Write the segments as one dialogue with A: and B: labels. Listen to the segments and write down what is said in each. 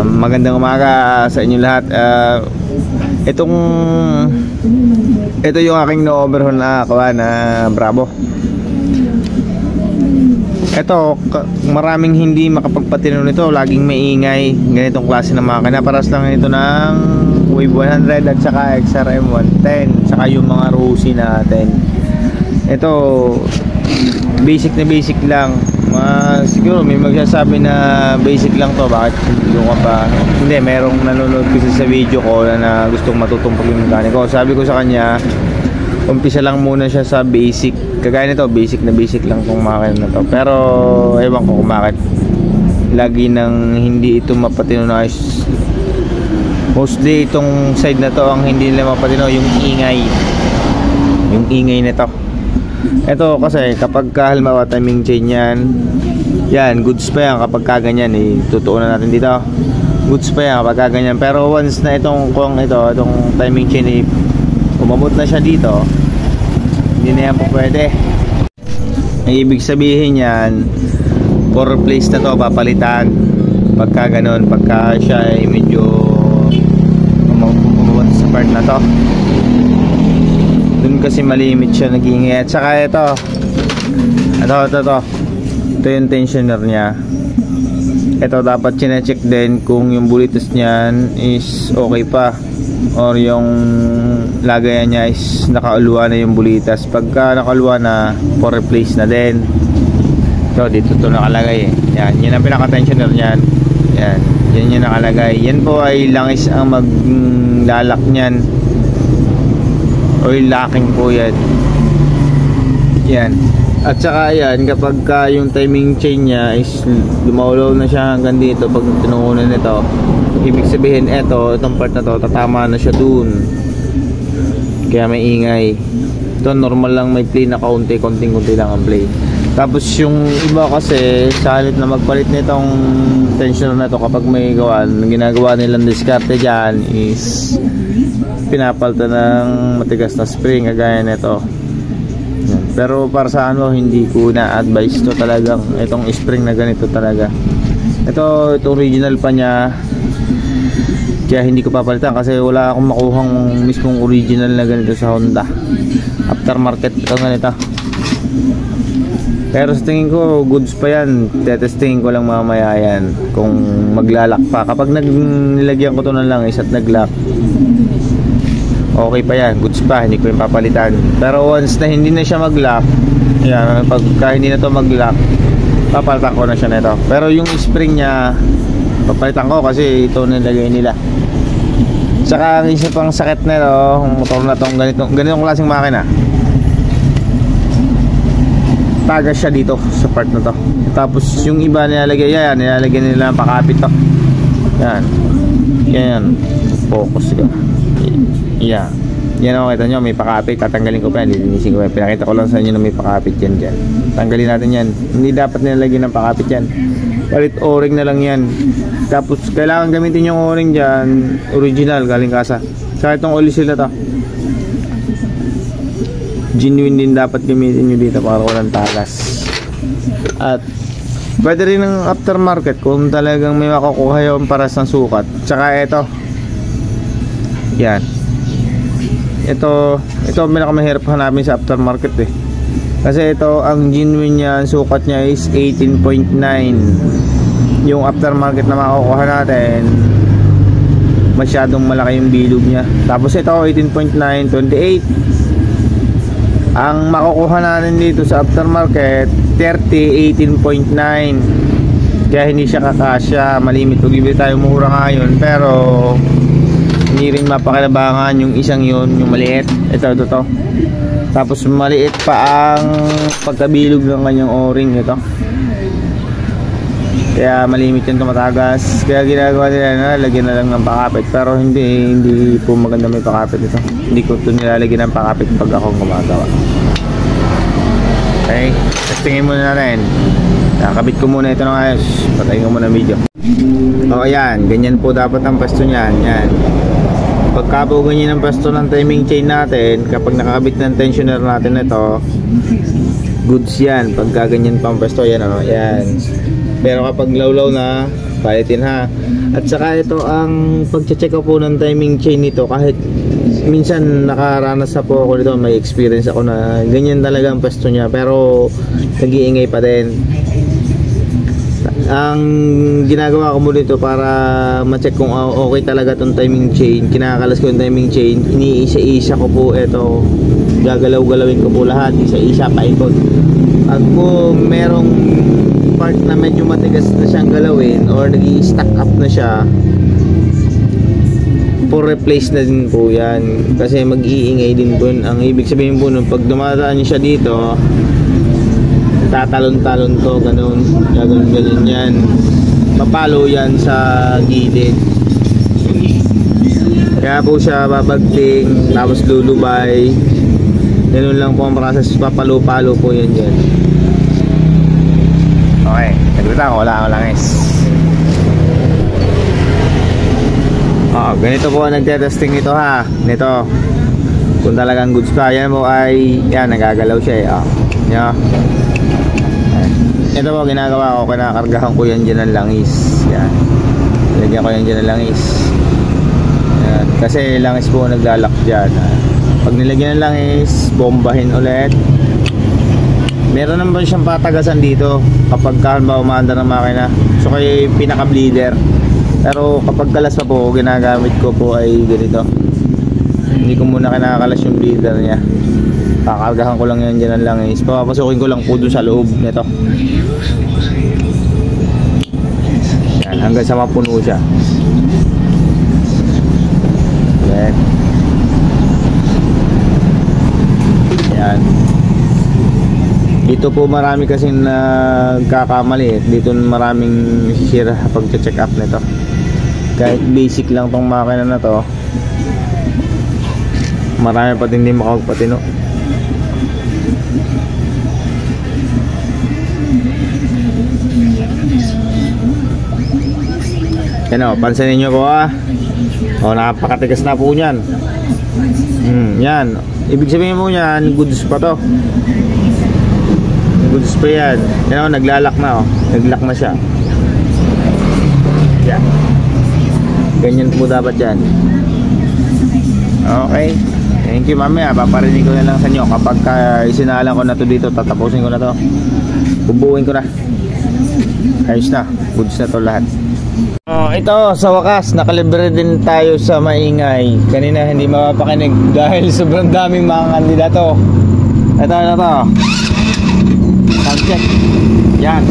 A: Magandang umaga sa inyo lahat. Ito yung aking no-overhaul na kawan na Bravo. Ito, maraming hindi makapagpatino nito, laging maingay. Ganitong klase ng makina. Paras lang ito ng Wave 100 at saka XRM 110, saka yung mga Rossi natin. Ito, basic na basic lang. Siguro may magsasabi na basic lang to, bakit hindi ko pa. Hindi, merong nanonood kasi sa video ko na gustong matutong pag-mekaniko. Sabi ko sa kanya, umpisa lang muna siya sa basic. Kagaya nito, basic na basic lang tong makina na to. Pero ewan ko kung bakit lagi nang hindi ito mapatino na ayos. Mostly itong side na to ang hindi nila mapatino, yung ingay nito. Ito kasi kapag halimbawa timing chain yan, goods pa yan kapag kaganyan tutuunan natin dito. Goods pa yan kapag kaganyan. Pero once na itong timing chain umabot na siya dito, hindi na yan po pwede. Ibig sabihin yan, for replace na to, papalitan pagka ganun, pagka siya ay medyo umabot sa part na to. Dun kasi malimit siya nag-iingay. At saka ito yung tensioner niya. Ito dapat chine-check din kung yung bulitas niyan is okay pa, or yung lagayan niya is nakaulwa na yung bulitas. Pagka nakaulwa na, for replace na din. So dito to nakalagay yan ang pinaka-tensioner niyan. Yan yung nakalagay. Yan po ay langis ang maglalak niyan, oil locking po yan. At saka yan, kapag yung timing chain nya is lumawlaw na siya hanggang dito, pag tinuunan nito, ibig sabihin itong part na to, tatama na siya dun, kaya may ingay. Ito normal lang, may play na konting lang ang play. Tapos yung iba kasi sa halit na magpalit nitong tensioner na to, kapag may ginagawa nilang diskarte dyan is pinapalta ng matigas na spring kagaya nito. Pero para sa hindi ko na-advise to talagang itong spring na ganito talaga. Ito original pa niya, kaya hindi ko papalitan kasi wala akong makuhang mismong original na ganito sa Honda. Aftermarket ito ganito. Pero sa tingin ko goods pa yan. Tetestingin ko lang mamaya yan kung maglalak pa. Kapag nilagyan ko to ng langis at naglock, okay pa yan, goods pa, hindi ko yung papalitan. Pero once na hindi na siya mag-lock, yan, pagka hindi na to mag-lock, papalitan ko na siya nito. Pero yung spring nya papalitan ko kasi ito nilagay nila. Saka ang isa pang sakit nito, motor na tong ganitong klaseng makina, tagas siya dito sa part na to. Tapos yung iba nilalagay nila ng pakapit to. Yan, focus ka. Yan o, kita nyo may pakapit. Tatanggalin ko pa yan, lilinisin ko pa yan. Pinakita ko lang sa inyo na may pakapit yan dyan. Tanggalin natin yan. Hindi dapat nilalagyan ng pakapit yan. Palit o-ring na lang yan. Tapos kailangan gamitin yung o-ring dyan original, galing kasa. Saka itong oli sila to, genuine din dapat gamitin nyo dito para walang tagas. At pwede rin ng aftermarket kung talagang may makukuha yung paras ng sukat. Tsaka ito pinakamahirap hanapin sa aftermarket kasi ito ang genuine niya, ang sukat niya is 18.9. Yung aftermarket na makukuha natin masyadong malaki yung bilog niya. Tapos ito 18.9, 28. Ang makukuha natin dito sa aftermarket 30, 18.9. kaya hindi siya kakasya, malimit. Pag-ibig tayo mura ngayon, pero hindi rin mapakinabangan yung isang yun, yung maliit. Ito. Tapos maliit pa ang pagkabilog ng kanyang o-ring ito, kaya malimit yung tumatagas. Kaya ginagawa nila lagyan na lang ng pakapit. Pero hindi po maganda may pakapit ito. Hindi ko ito nilalagyan ng pakapit pag ako gumagawa. Okay, testingin muna natin. Nakabit ko muna ito ng ayos. Patayin ko muna video. O yan, ganyan po dapat ang pwesto niyan. Yan. Pagka po ganyan ang pwesto ng timing chain natin, kapag nakakabit ng tensioner natin ito, goods yan. Pagka ganyan pa ang pwesto, yan o. Yan. Pero kapag lawlaw na, palitin ha. At saka ito ang pag-check up po ng timing chain nito, kahit minsan nakaranas na po ako nito, may experience ako na ganyan talaga ang pwesto niya, pero nag-iingay pa din. Ang ginagawa ko mo dito para ma-check kung okay talaga tong timing chain, kinakalas ko yung timing chain, iniisa-isa ko po ito, gagalaw-galawin ko po lahat, isa-isa paikot. At kung merong part na medyo matigas na siyang galawin or nag-i-stack up na siya, for replace na din po yan, kasi mag-iingay din po yun. Ang ibig sabihin po nun, pag dumadaan siya dito, tatalon-talon to, ganun, ganun yan, papalo yan sa gilid, kaya po siya babagting tapos lulubay, ganun lang po ang process, papalo-palo po yan dyan. Okay, nagluta ko, wala lang guys. Ganito po ang nagte-testing nito ha, nito kung talagang goods pa. Yan po ay, yan, nagagalaw siya eh. Yan. Ito po ginagawa ko, kinakargahan ko yan dyan ng langis. Yan, lagyan ko yan dyan ng langis. Yan. Kasi langis po naglalak dyan. Pag nilagyan ng langis, bombahin ulit. Meron naman siyang patagasan dito kapag halimbawa umaandar ng makina, so kaya pinaka bleeder. Pero kapag kalas pa po, ginagamit ko po ay ganito, hindi ko muna kinakalas yung bleeder niya, kakargahan ko lang yan dyan ng langis, papapasukin ko lang po dun sa loob nito. Yan, hanggang sa mapuno siya. Yan. Yan. Dito po marami kasing nagkakamali, dito maraming nasisira pag check up nito. Kahit basic lang tong makina na to, marami pa din hindi makapagpatino. Yan o, pansinin nyo po napakatigas na po nyan. Yan, ibig sabihin po nyan, goods pa to, goods pa yan. Yan o, naglalak na naglock na siya. Yan, ganyan po dapat yan. Okay, thank you. Mamaya paparinig ko na lang sa inyo kapag isinalang ko na to dito, tatapusin ko na to, bubuuin ko na, ayos na, goods na to lahat. Ito sa wakas nakalibre din tayo sa maingay. Kanina hindi mapapakinig dahil sobrang daming mga kandidato. Ito na to, sound check. Yan,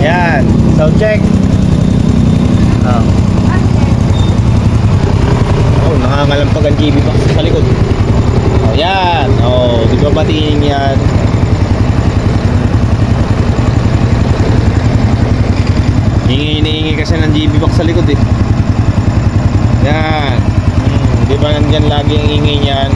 A: yan, sound check. Nakangalampag ang GB box sa likod. Yan, di ba batiin yan? Hingi kasi ng GB box sa likod eh. Yan, di ba nandyan lagi ang ingay niyan?